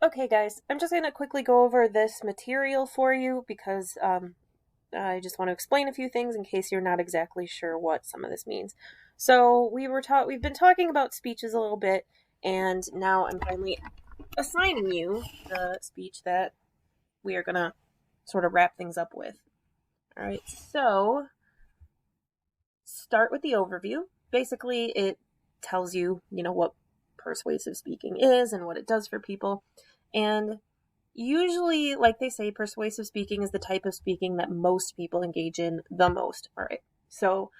Okay, guys, I'm just going to quickly go over this material for you because I just want to explain a few things in case you're not exactly sure what some of this means. So we've been talking about speeches a little bit, and now I'm finally assigning you the speech that we are going to sort of wrap things up with. All right, so start with the overview. Basically, it tells you, what persuasive speaking is and what it does for people. And usually, like they say, persuasive speaking is the type of speaking that most people engage in the most. All right. So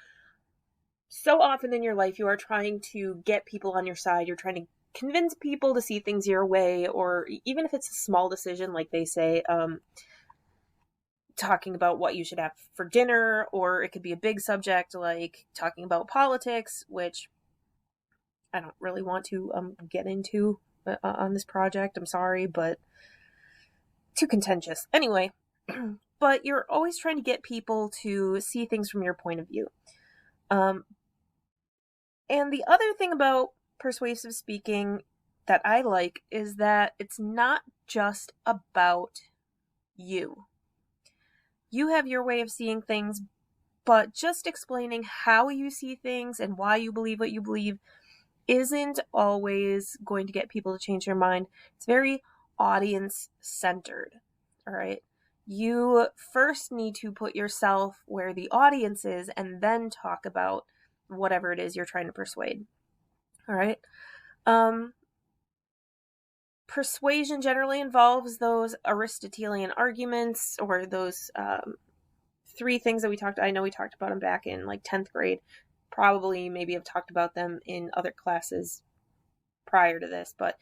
often in your life, you are trying to get people on your side. You're trying to convince people to see things your way, or even if it's a small decision, like they say, talking about what you should have for dinner, or it could be a big subject like talking about politics, which I don't really want to get into on this project. I'm sorry, but too contentious. Anyway, but you're always trying to get people to see things from your point of view. And the other thing about persuasive speaking that I like is that it's not just about you. You have your way of seeing things, but just explaining how you see things and why you believe what you believe isn't always going to get people to change their mind. It's very audience centered. All right. You first need to put yourself where the audience is and then talk about whatever it is you're trying to persuade. All right. Persuasion generally involves those Aristotelian arguments, or those three things that I know we talked about them back in like 10th grade. Probably maybe have talked about them in other classes prior to this, but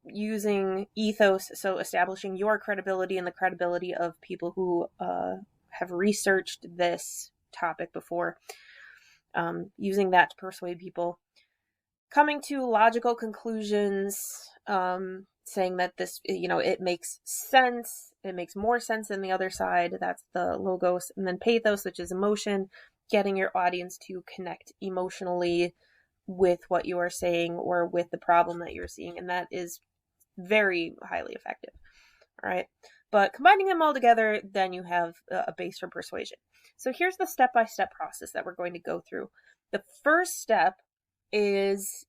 using ethos, so establishing your credibility and the credibility of people who have researched this topic before, using that to persuade people, coming to logical conclusions, saying that this, it makes sense, it makes more sense than the other side. That's the logos. And then pathos, which is emotion, getting your audience to connect emotionally with what you are saying or with the problem that you're seeing. And that is very highly effective. All right. But combining them all together, then you have a base for persuasion. So here's the step-by-step process that we're going to go through. The first step is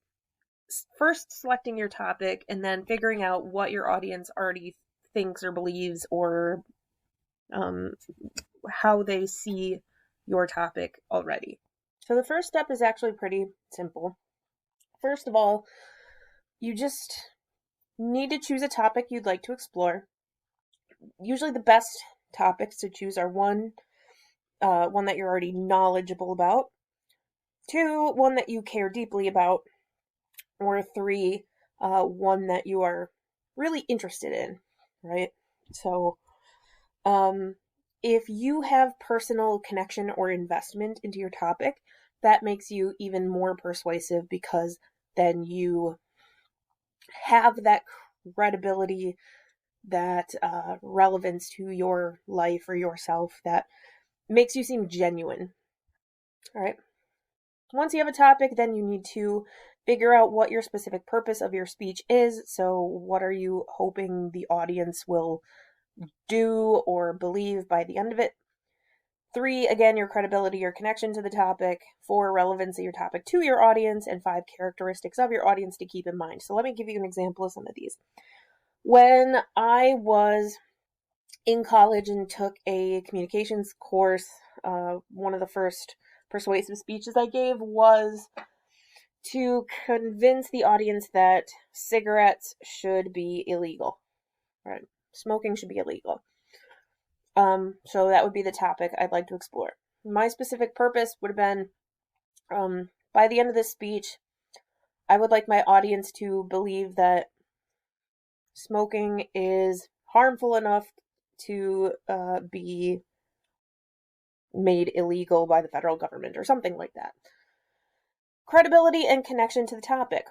first selecting your topic and then figuring out what your audience already thinks or believes, or how they see your topic already. So the first step is actually pretty simple. First of all, you just need to choose a topic you'd like to explore. Usually the best topics to choose are one that you're already knowledgeable about, two, one that you care deeply about, or three, one that you are really interested in, right? So if you have personal connection or investment into your topic, that makes you even more persuasive, because then you have that credibility, that relevance to your life or yourself, that makes you seem genuine. All right. Once you have a topic, then you need to figure out what your specific purpose of your speech is. So what are you hoping the audience will do or believe by the end of it? Three, again, your credibility, your connection to the topic. Four, relevance of your topic to your audience. And five, characteristics of your audience to keep in mind. So let me give you an example of some of these. When I was in college and took a communications course, one of the first persuasive speeches I gave was to convince the audience that cigarettes should be illegal. Right? Smoking should be illegal. So that would be the topic I'd like to explore. My specific purpose would have been, by the end of this speech, I would like my audience to believe that smoking is harmful enough to be made illegal by the federal government, or something like that. Credibility and connection to the topic.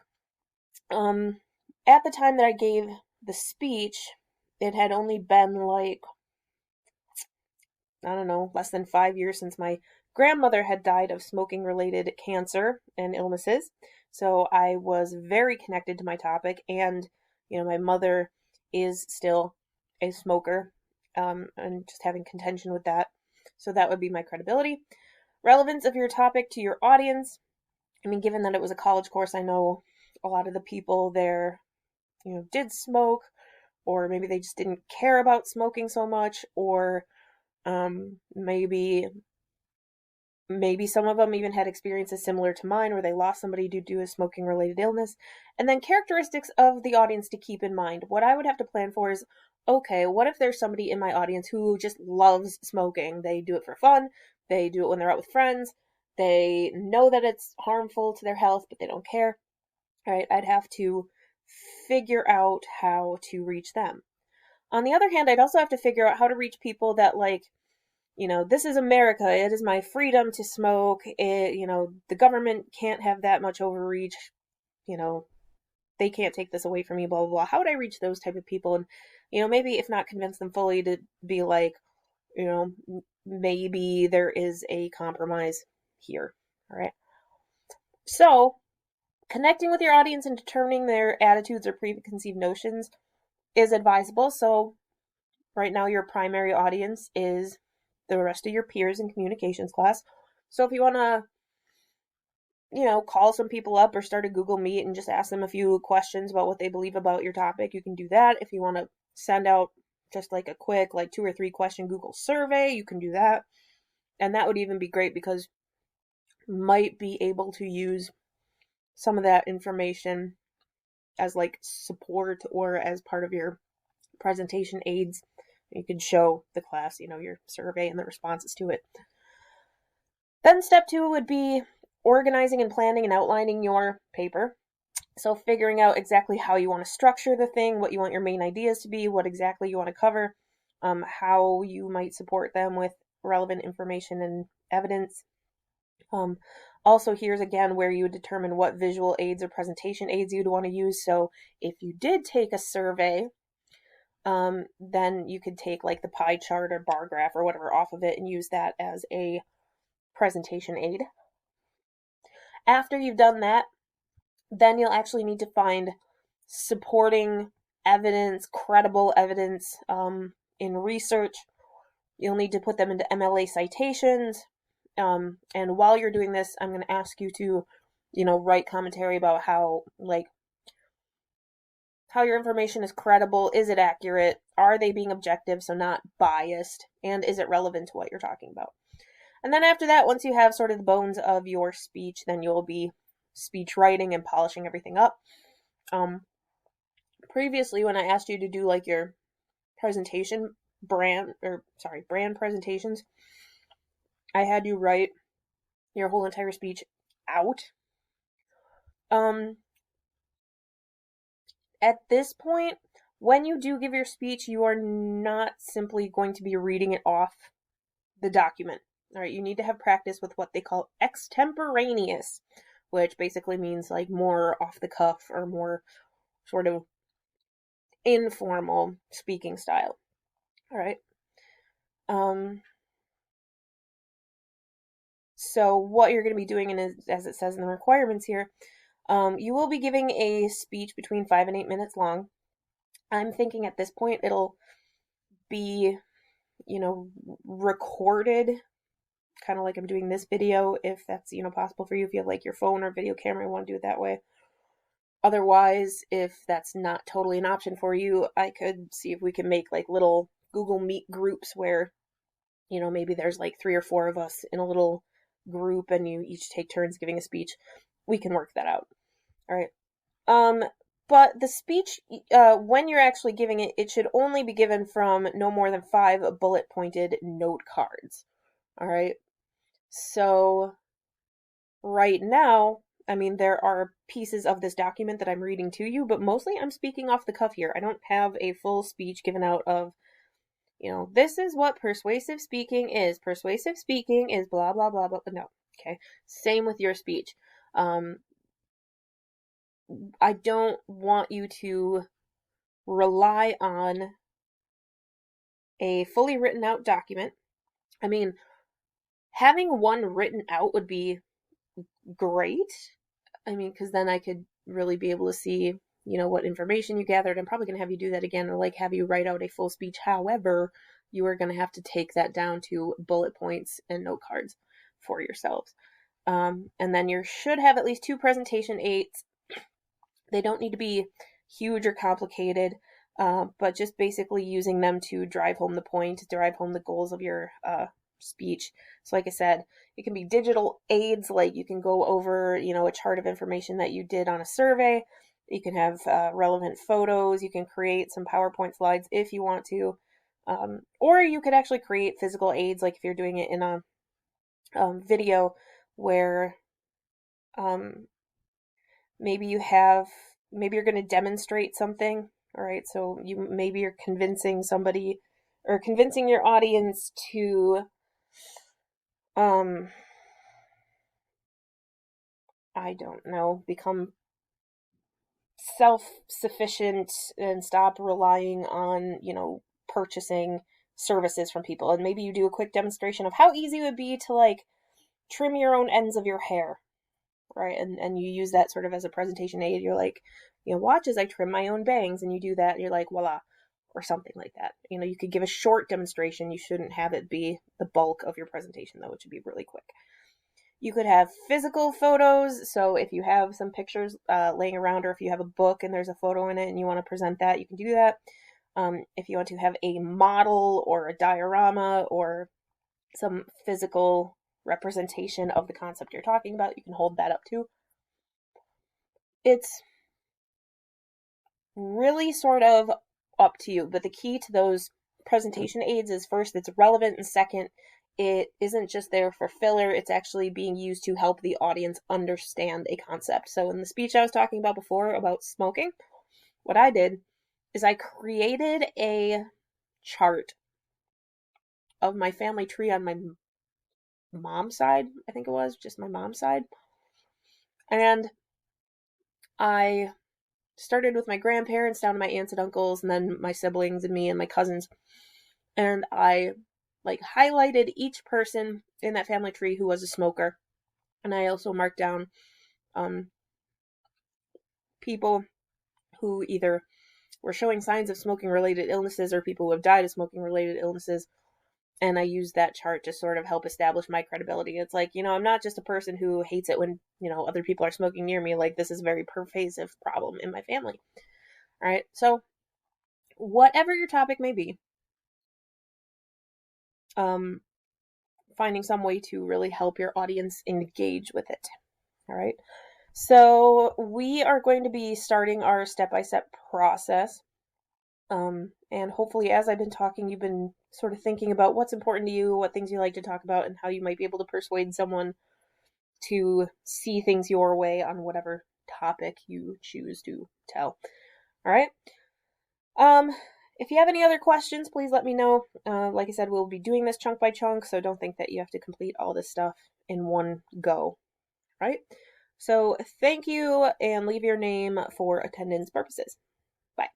At the time that I gave the speech, it had only been like, I don't know, less than 5 years since my grandmother had died of smoking-related cancer and illnesses. So I was very connected to my topic, and My mother is still a smoker, and just having contention with that. So that would be my credibility. Relevance of your topic to your audience. Given that it was a college course, I know a lot of the people there, did smoke, or maybe they just didn't care about smoking so much, or maybe some of them even had experiences similar to mine where they lost somebody due to a smoking related illness. And then characteristics of the audience to keep in mind. What I would have to plan for is, okay, what if there's somebody in my audience who just loves smoking? They do it for fun, they do it when they're out with friends, they know that it's harmful to their health, but they don't care. All right, I'd have to figure out how to reach them. On the other hand, I'd also have to figure out how to reach people that, this is America. It is my freedom to smoke. The government can't have that much overreach. They can't take this away from me, blah, blah, blah. How would I reach those type of people? And, maybe if not convince them fully, to be like, maybe there is a compromise here. All right. So, connecting with your audience and determining their attitudes or preconceived notions is advisable. So, right now, your primary audience is the rest of your peers in communications class. So if you want to, call some people up or start a Google Meet and just ask them a few questions about what they believe about your topic, you can do that. If you want to send out just like a quick, 2 or 3 question Google survey, you can do that. And that would even be great because you might be able to use some of that information as support or as part of your presentation aids. You could show the class, your survey and the responses to it. Then step 2 would be organizing and planning and outlining your paper. So figuring out exactly how you want to structure the thing, what you want your main ideas to be, what exactly you want to cover, how you might support them with relevant information and evidence. Also, here's again where you would determine what visual aids or presentation aids you'd want to use. So if you did take a survey, then you could take the pie chart or bar graph or whatever off of it and use that as a presentation aid. After you've done that, then you'll actually need to find supporting evidence, credible evidence in research. You'll need to put them into MLA citations. And while you're doing this, I'm going to ask you to, write commentary about how your information is credible. Is it accurate? Are they being objective, so not biased? And is it relevant to what you're talking about? And then after that, once you have sort of the bones of your speech, then you'll be speech writing and polishing everything up. Previously, when I asked you to do your presentation brand presentations, I had you write your whole entire speech out. At this point, when you do give your speech, you are not simply going to be reading it off the document. All right, you need to have practice with what they call extemporaneous, which basically means more off the cuff or more sort of informal speaking style. All right. So what you're going to be doing, as it says in the requirements here, you will be giving a speech between 5 and 8 minutes long. I'm thinking at this point it'll be, recorded, kind of like I'm doing this video, if that's, possible for you, if you have your phone or video camera and want to do it that way. Otherwise, if that's not totally an option for you, I could see if we can make little Google Meet groups where, maybe there's 3 or 4 of us in a little group and you each take turns giving a speech. We can work that out. All right. But the speech, when you're actually giving it, it should only be given from no more than 5 bullet-pointed note cards. All right. So right now, there are pieces of this document that I'm reading to you, but mostly I'm speaking off the cuff here. I don't have a full speech given out of, this is what persuasive speaking is. Persuasive speaking is blah, blah, blah, blah. No. Okay. Same with your speech. I don't want you to rely on a fully written out document. Having one written out would be great. Because then I could really be able to see, what information you gathered. I'm probably going to have you do that again, or like have you write out a full speech. However, you are going to have to take that down to bullet points and note cards for yourselves. And then you should have at least 2 presentation aids. They don't need to be huge or complicated, but just basically using them to drive home the point, drive home the goals of your speech. So like I said, it can be digital aids, like you can go over, a chart of information that you did on a survey. You can have relevant photos. You can create some PowerPoint slides if you want to. Or you could actually create physical aids, like if you're doing it in a video where maybe you're going to demonstrate something. All right, so maybe you're convincing somebody or convincing your audience to I don't know, become self-sufficient and stop relying on, purchasing services from people. And maybe you do a quick demonstration of how easy it would be to like trim your own ends of your hair, right? And you use that sort of as a presentation aid. You're like, watch as I trim my own bangs, and you do that, and you're like, voila, or something like that. You could give a short demonstration. You shouldn't have it be the bulk of your presentation, though. It should be really quick. You could have physical photos. So if you have some pictures laying around, or if you have a book and there's a photo in it and you want to present that, you can do that. If you want to have a model or a diorama or some physical representation of the concept you're talking about, you can hold that up too. It's really sort of up to you, but the key to those presentation aids is, first, it's relevant, and second, it isn't just there for filler. It's actually being used to help the audience understand a concept. So in the speech I was talking about before about smoking, what I did is I created a chart of my family tree on my mom's side. I think it was just my mom's side. And I started with my grandparents down to my aunts and uncles, and then my siblings and me and my cousins. And I highlighted each person in that family tree who was a smoker. And I also marked down people who either were showing signs of smoking related illnesses or people who have died of smoking related illnesses. And I used that chart to sort of help establish my credibility. It's like, I'm not just a person who hates it when, other people are smoking near me. Like, this is a very pervasive problem in my family. All right. So whatever your topic may be, finding some way to really help your audience engage with it. All right. So we are going to be starting our step-by-step process. And hopefully, as I've been talking, you've been sort of thinking about what's important to you, what things you like to talk about, and how you might be able to persuade someone to see things your way on whatever topic you choose to tell. All right. If you have any other questions, please let me know. Like I said, we'll be doing this chunk by chunk, so don't think that you have to complete all this stuff in one go. Right? So thank you, and leave your name for attendance purposes. Bye.